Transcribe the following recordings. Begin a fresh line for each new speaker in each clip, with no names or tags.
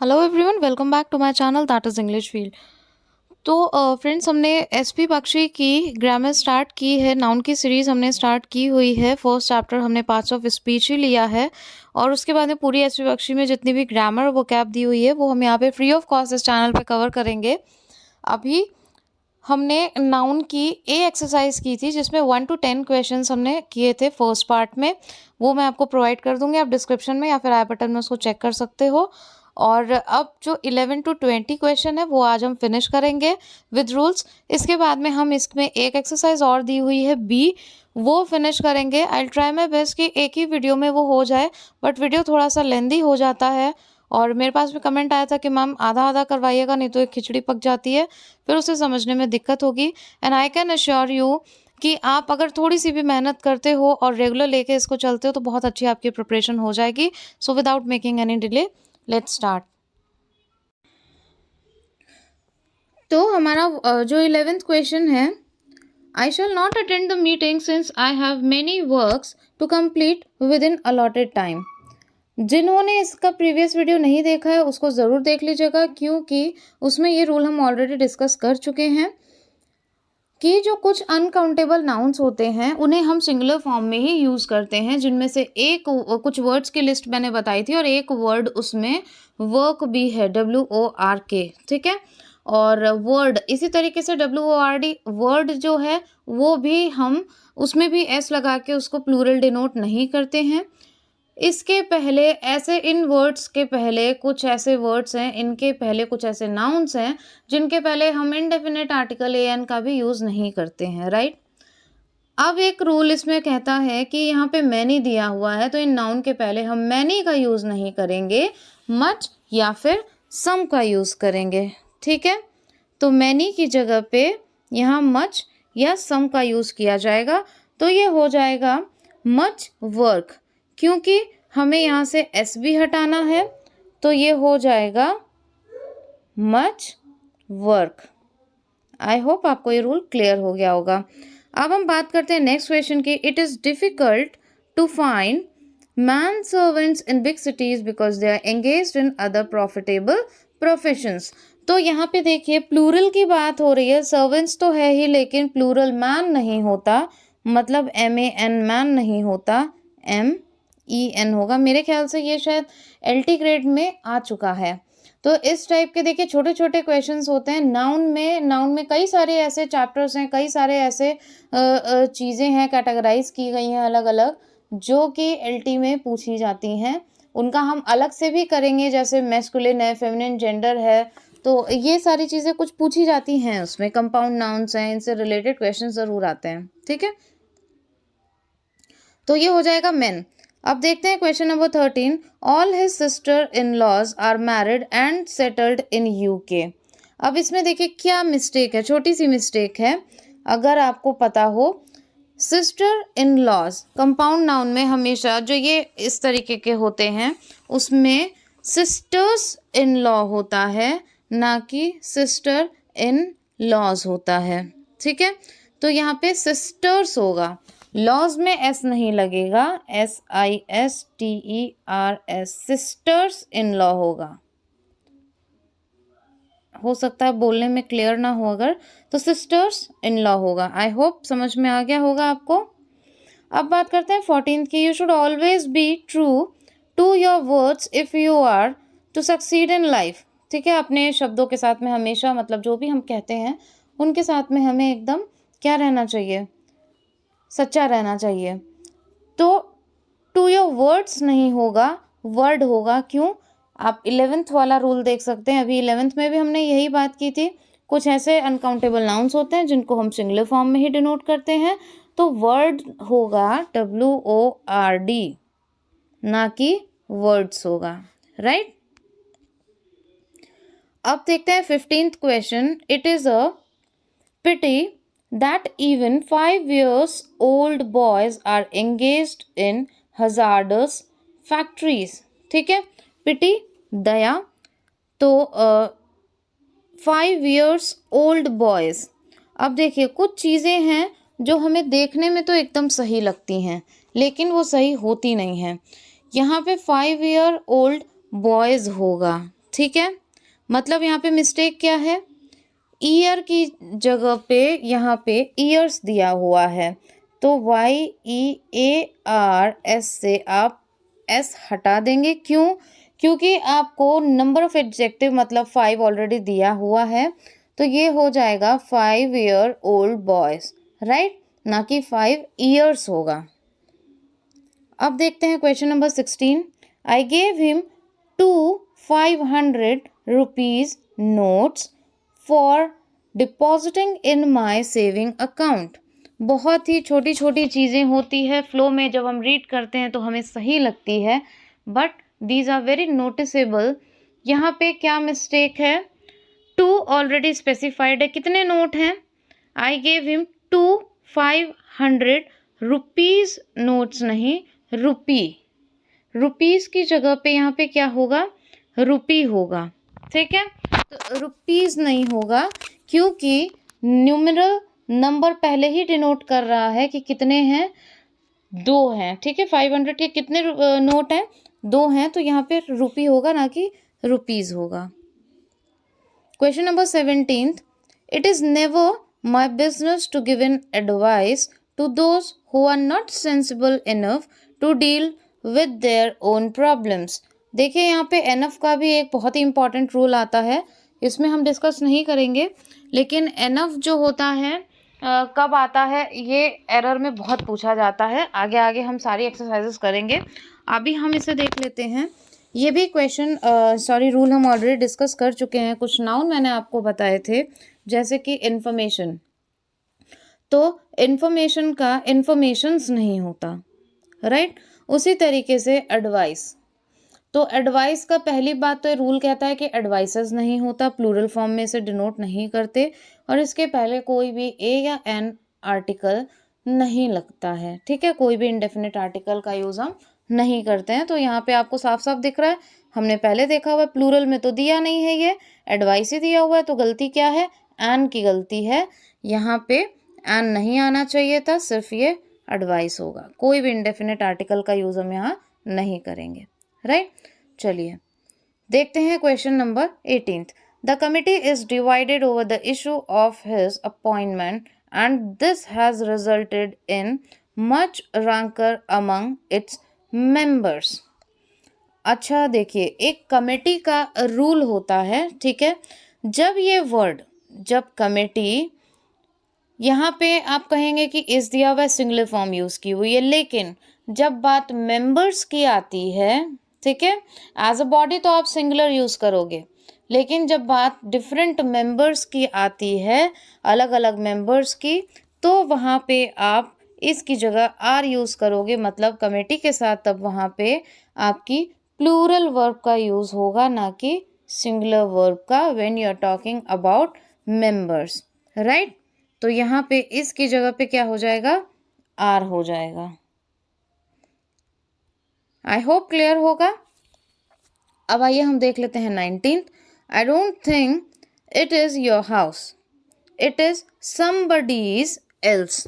Hello everyone, welcome back to my channel that is English field. तो friends, हमने SP Bakshi की grammar start की है। नाउन की सीरीज़ हमने स्टार्ट की हुई है। फर्स्ट चैप्टर हमने पार्ट्स ऑफ स्पीच ही लिया है और उसके बाद में पूरी एसपी बख्शी में जितनी भी ग्रामर वो कैप दी हुई है वो हम यहाँ पे फ्री ऑफ कॉस्ट इस चैनल पे कवर करेंगे। अभी हमने नाउन की एक्सरसाइज की थी जिसमें 1 to 10 क्वेश्चंस हमने किए थे फर्स्ट पार्ट में। वो मैं आपको प्रोवाइड कर दूंगी, आप डिस्क्रिप्शन में या फिर आई बटन में उसको चेक कर सकते हो। और अब जो 11 to 20 क्वेश्चन है वो आज हम फिनिश करेंगे विद रूल्स। इसके बाद में हम इसमें एक एक्सरसाइज और दी हुई है बी, वो फिनिश करेंगे। आई ट्राई माई बेस्ट कि एक ही वीडियो में वो हो जाए, बट वीडियो थोड़ा सा लेंदी हो जाता है। और मेरे पास भी कमेंट आया था कि मैम आधा आधा करवाइएगा, नहीं तो एक खिचड़ी पक जाती है, फिर उसे समझने में दिक्कत होगी। And I can assure you कि आप अगर थोड़ी सी भी मेहनत करते हो और रेगुलर लेके इसको चलते हो तो बहुत अच्छी आपकी प्रिपरेशन हो जाएगी। So without making any delay let's start. तो हमारा जो 11th क्वेश्चन है, I shall not attend the meeting since I have many works to complete within allotted time. जिन्होंने इसका प्रीवियस वीडियो नहीं देखा है उसको ज़रूर देख लीजिएगा, क्योंकि उसमें ये रूल हम ऑलरेडी डिस्कस कर चुके हैं कि जो कुछ अनकाउंटेबल नाउन्स होते हैं उन्हें हम सिंगुलर फॉर्म में ही यूज़ करते हैं, जिनमें से एक कुछ वर्ड्स की लिस्ट मैंने बताई थी और एक वर्ड उसमें वर्क भी है, WORK, ठीक है। और वर्ड इसी तरीके से WORD वर्ड जो है वो भी हम उसमें भी S लगा के उसको प्लूरल डिनोट नहीं करते हैं। इसके पहले ऐसे इन वर्ड्स के पहले कुछ ऐसे वर्ड्स हैं, इनके पहले कुछ ऐसे नाउन्स हैं जिनके पहले हम इनडेफिनेट आर्टिकल एन का भी यूज़ नहीं करते हैं, राइट। अब एक रूल इसमें कहता है कि यहाँ पे मैनी दिया हुआ है तो इन नाउन के पहले हम मैनी का यूज़ नहीं करेंगे, मच या फिर सम का यूज़ करेंगे, ठीक है। तो मैनी की जगह पे यहाँ मच या सम का यूज़ किया जाएगा, तो ये हो जाएगा मच वर्क, क्योंकि हमें यहाँ से एस भी हटाना है, तो ये हो जाएगा मच वर्क। आई होप आपको ये रूल क्लियर हो गया होगा। अब हम बात करते हैं नेक्स्ट क्वेश्चन की। It is difficult to find man servants in big cities because they are engaged in other profitable professions. तो यहाँ पे देखिए प्लूरल की बात हो रही है, सर्वेंट्स तो है ही लेकिन प्लूरल मैन नहीं होता, मतलब MAN मैन नहीं होता, MEN होगा। मेरे ख्याल से ये शायद LT ग्रेड में आ चुका है। तो इस टाइप के देखिए छोटे छोटे क्वेश्चंस होते हैं नाउन में कई सारे ऐसे चैप्टर्स हैं, कई सारे ऐसे चीज़ें हैं कैटेगराइज की गई हैं अलग अलग, जो कि LT में पूछी जाती हैं। उनका हम अलग से भी करेंगे, जैसे मैस्कुलिन है, फेमिनिन जेंडर है, तो ये सारी चीज़ें कुछ पूछी जाती हैं उसमें। कंपाउंड नाउन्स हैं, इनसे रिलेटेड क्वेश्चन ज़रूर आते हैं, ठीक है। तो ये हो जाएगा मैन। अब देखते हैं question number 13। All his sister in laws are married and settled in UK। अब इसमें देखिए क्या मिस्टेक है, छोटी सी मिस्टेक है। अगर आपको पता हो, sister in laws compound noun में हमेशा जो ये इस तरीके के होते हैं उसमें सिस्टर्स इन लॉ होता है, ना कि सिस्टर इन लॉज होता है, ठीक है। तो यहाँ पे सिस्टर्स होगा, लॉज में S नहीं लगेगा, SISTERS, सिस्टर्स इन लॉ होगा। हो सकता है बोलने में क्लियर ना हो अगर, तो सिस्टर्स इन लॉ होगा। आई होप समझ में आ गया होगा आपको। अब बात करते हैं 14th की। You should always be true to your words if you are to succeed in life, ठीक है। अपने शब्दों के साथ में हमेशा, मतलब जो भी हम कहते हैं उनके साथ में हमें एकदम क्या रहना चाहिए, सच्चा रहना चाहिए। तो टू योर वर्ड्स नहीं होगा, वर्ड होगा। क्यों? आप 11th वाला रूल देख सकते हैं, अभी 11th में भी हमने यही बात की थी। कुछ ऐसे अनकाउंटेबल नाउन्स होते हैं जिनको हम सिंगुलर फॉर्म में ही डिनोट करते हैं, तो वर्ड होगा WORD, ना कि वर्ड्स होगा, राइट। अब देखते हैं 15th question. It is a pity that even 5 years old boys are engaged in hazardous factories, ठीक है। पिटी दया, तो 5 years old boys। अब देखिए कुछ चीज़ें हैं जो हमें देखने में तो एकदम सही लगती हैं लेकिन वो सही होती नहीं हैं। यहाँ पे 5 year old boys होगा, ठीक है, मतलब यहाँ पे मिस्टेक क्या है, ईयर की जगह पे यहाँ पे ईयर्स दिया हुआ है, तो YEARS से आप S हटा देंगे। क्यों? क्योंकि आपको नंबर ऑफ एडजेक्टिव मतलब 5 ऑलरेडी दिया हुआ है, तो ये हो जाएगा 5-year-old बॉयज, राइट, ना कि 5 ईयर्स होगा। अब देखते हैं question number 16। I gave him 2 500 rupees notes for depositing in my saving account. बहुत ही छोटी छोटी चीज़ें होती है, फ्लो में जब हम रीड करते हैं तो हमें सही लगती है, but these are very noticeable. यहाँ पे क्या मिस्टेक है, 2 ऑलरेडी स्पेसिफाइड है, कितने नोट हैं, I gave him 2 500 rupees notes नहीं, रुपी, रुपीस की जगह पे यहाँ पे क्या होगा, रुपी होगा, ठीक है, तो रुपीस नहीं होगा, क्योंकि न्यूमरल नंबर पहले ही डिनोट कर रहा है कि कितने हैं, 2 हैं, ठीक है, 500 के कितने नोट हैं, 2 हैं, तो यहाँ पे रुपी होगा ना कि रुपीस होगा। Question number 17, it is never my business to give in advice to those who are not sensible enough to deal with their own problems. देखिए यहाँ पे एनफ का भी एक बहुत ही इंपॉर्टेंट रूल आता है, इसमें हम डिस्कस नहीं करेंगे, लेकिन एनफ जो होता है कब आता है, ये एरर में बहुत पूछा जाता है, आगे आगे हम सारी एक्सरसाइजेस करेंगे, अभी हम इसे देख लेते हैं। ये भी क्वेश्चन रूल हम ऑलरेडी डिस्कस कर चुके हैं। कुछ नाउन मैंने आपको बताए थे, जैसे कि इन्फॉर्मेशन, तो इन्फॉर्मेशन का इन्फॉर्मेशंस नहीं होता, राइट, उसी तरीके से एडवाइस, तो एडवाइस का पहली बात तो रूल कहता है कि एडवाइसेस नहीं होता, प्लूरल फॉर्म में से डिनोट नहीं करते, और इसके पहले कोई भी ए या एन आर्टिकल नहीं लगता है, ठीक है, कोई भी इंडेफिनिट आर्टिकल का यूज़ हम नहीं करते हैं। तो यहाँ पे आपको साफ साफ दिख रहा है, हमने पहले देखा हुआ है, प्लूरल में तो दिया नहीं है, ये एडवाइस ही दिया हुआ है, तो गलती क्या है, एन की गलती है, यहाँ पे एन नहीं आना चाहिए था, सिर्फ ये एडवाइस होगा, कोई भी इंडेफिनिट आर्टिकल का यूज़ हम यहाँ नहीं करेंगे, राइट। चलिए देखते हैं question number 18। The committee is divided over the issue of his appointment and this has resulted in much ranker among its members. अच्छा देखिए, एक कमेटी का रूल होता है, ठीक है, जब ये वर्ड, जब कमेटी, यहाँ पे आप कहेंगे कि इस दिया हुआ सिंगुलर फॉर्म यूज़ की हुई है, लेकिन जब बात मेंबर्स की आती है, ठीक है, एज अ बॉडी तो आप सिंगुलर यूज़ करोगे, लेकिन जब बात डिफरेंट मेंबर्स की आती है, अलग अलग मेंबर्स की, तो वहाँ पे आप इसकी जगह आर यूज़ करोगे, मतलब कमेटी के साथ तब वहाँ पे आपकी प्लूरल वर्ब का यूज़ होगा, ना कि सिंगुलर वर्ब का, when you are talking about members, right. तो यहाँ पे इसकी जगह पे क्या हो जाएगा, आर हो जाएगा। आई होप क्लियर होगा। अब आइए हम देख लेते हैं 19th। I don't think it is your house, it is somebody's else.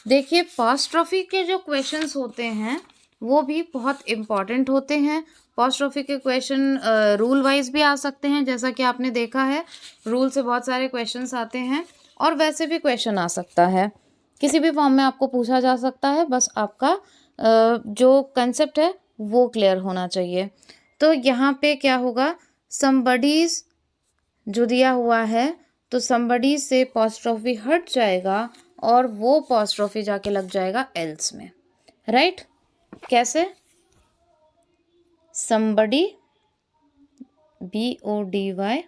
देखिए पॉस्ट्रोफी के जो क्वेश्चंस होते हैं वो भी बहुत इम्पॉर्टेंट होते हैं। पॉस्ट्रोफी के क्वेश्चन रूल वाइज भी आ सकते हैं, जैसा कि आपने देखा है, रूल से बहुत सारे क्वेश्चंस आते हैं, और वैसे भी क्वेश्चन आ सकता है, किसी भी फॉर्म में आपको पूछा जा सकता है, बस आपका जो कंसेप्ट है वो क्लियर होना चाहिए। तो यहाँ पे क्या होगा, समबडीज जो दिया हुआ है, तो समबडीज से पॉस्ट्रोफी हट जाएगा और वो पॉस्ट्रोफी जाके लग जाएगा एल्स में, राइट। कैसे, समबडी BODY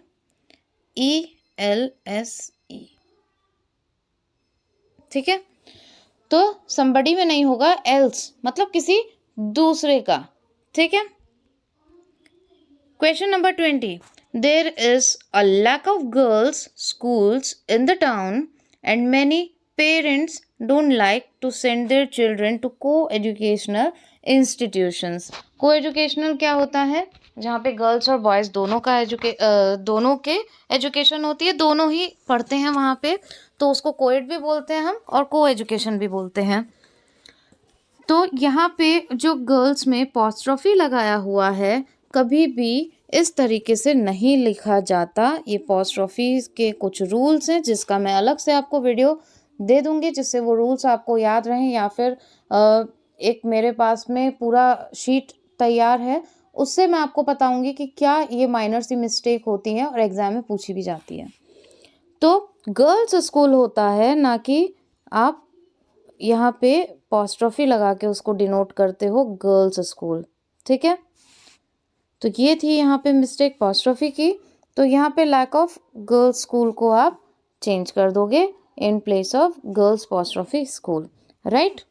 ELSE, ठीक है, तो समबडी में नहीं होगा, एल्स मतलब किसी दूसरे का, ठीक है। Question number 20। There is a lack of girls schools in the town and many parents don't like to send their children to coeducational institutions. Coeducational क्या होता है, जहाँ पे गर्ल्स और बॉयज़ दोनों का दोनों के एजुकेशन होती है, दोनों ही पढ़ते हैं वहाँ पे, तो उसको कोएड भी बोलते हैं हम, और को एजुकेशन भी बोलते हैं। तो यहाँ पे जो गर्ल्स में पॉस्ट्रोफी लगाया हुआ है, कभी भी इस तरीके से नहीं लिखा जाता। ये अपॉस्ट्रोफी के कुछ रूल्स हैं जिसका मैं अलग से आपको वीडियो दे दूंगी, जिससे वो रूल्स आपको याद रहें, या फिर एक मेरे पास में पूरा शीट तैयार है, उससे मैं आपको बताऊंगी कि क्या ये माइनर सी मिस्टेक होती है और एग्जाम में पूछी भी जाती है। तो गर्ल्स स्कूल होता है, ना कि आप यहाँ पे अपॉस्ट्रोफी लगा के उसको डिनोट करते हो गर्ल्स स्कूल, ठीक है। तो ये थी यहाँ पे मिस्टेक अपॉस्ट्रोफी की। तो यहाँ पे लैक ऑफ गर्ल्स स्कूल को आप चेंज कर दोगे in place of girls apostrophe school, right.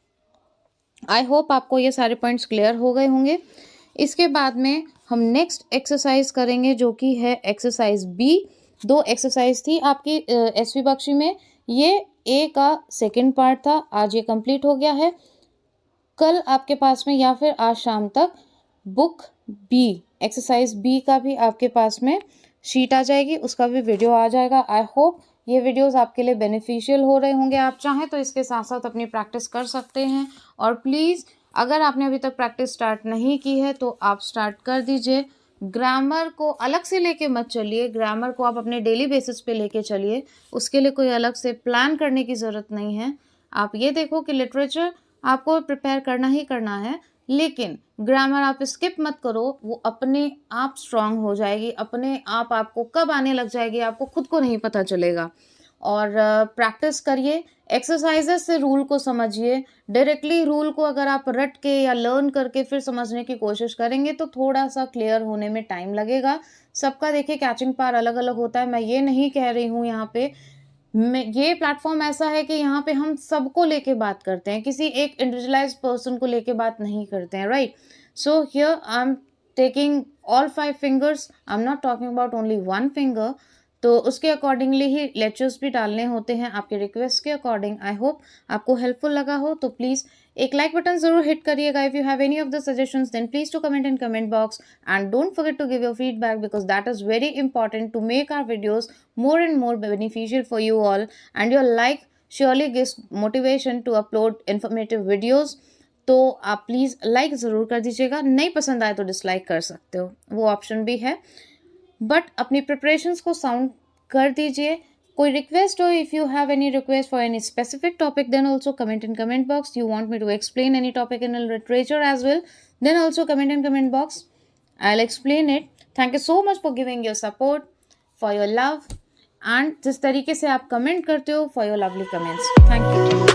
I hope आपको ये सारे पॉइंट्स क्लियर हो गए होंगे। इसके बाद में हम नेक्स्ट एक्सरसाइज करेंगे जो कि है एक्सरसाइज बी। 2 एक्सरसाइज थी आपकी एसवी बख्शी में, ये ए का सेकंड पार्ट था, आज ये कंप्लीट हो गया है। कल आपके पास में या फिर आज शाम तक बुक बी एक्सरसाइज बी का भी आपके पास में शीट आ जाएगी, उसका भी वीडियो आ जाएगा। आई होप ये वीडियोस आपके लिए बेनिफिशियल हो रहे होंगे। आप चाहें तो इसके साथ साथ अपनी प्रैक्टिस कर सकते हैं। और प्लीज़ अगर आपने अभी तक प्रैक्टिस स्टार्ट नहीं की है तो आप स्टार्ट कर दीजिए। ग्रामर को अलग से लेके मत चलिए, ग्रामर को आप अपने डेली बेसिस पे लेके चलिए, उसके लिए कोई अलग से प्लान करने की ज़रूरत नहीं है। आप ये देखो कि लिटरेचर आपको प्रिपेयर करना ही करना है, लेकिन ग्रामर आप स्किप मत करो, वो अपने आप स्ट्रांग हो जाएगी, अपने आप आपको कब आने लग जाएगी आपको खुद को नहीं पता चलेगा। और प्रैक्टिस करिए, एक्सरसाइजेस से रूल को समझिए। डायरेक्टली रूल को अगर आप रट के या लर्न करके फिर समझने की कोशिश करेंगे तो थोड़ा सा क्लियर होने में टाइम लगेगा। सबका देखिए कैचिंग पावर अलग अलग होता है। मैं ये नहीं कह रही हूँ यहाँ पे, ये प्लेटफॉर्म ऐसा है कि यहाँ पे हम सबको लेके बात करते हैं, किसी एक इंडिविजुअलाइज पर्सन को लेके बात नहीं करते हैं, right. So here I am taking all 5 fingers, I am not talking about only 1 finger. तो उसके अकॉर्डिंगली ही लेक्चर्स भी डालने होते हैं आपके रिक्वेस्ट के अकॉर्डिंग। आई होप आपको हेल्पफुल लगा हो, तो प्लीज़ एक लाइक बटन ज़रूर हिट करिएगा। If you have any of the suggestions then please to comment in comment box and don't forget to give your feedback because that is very important to make our videos more and more beneficial for you all, and your like surely gives motivation to upload informative videos। तो आप please like ज़रूर कर दीजिएगा, नहीं पसंद आए तो dislike कर सकते हो, वो ऑप्शन भी है। बट अपनी प्रिपरेशंस को साउंड कर दीजिए। कोई रिक्वेस्ट हो, if you have any request for any specific topic then also comment in comment box. You want me to explain any topic in literature as well then also comment in comment box, I will explain it. Thank you so much for giving your support, for your love, and जिस तरीके से आप comment करते हो, for your lovely comments. Thank you.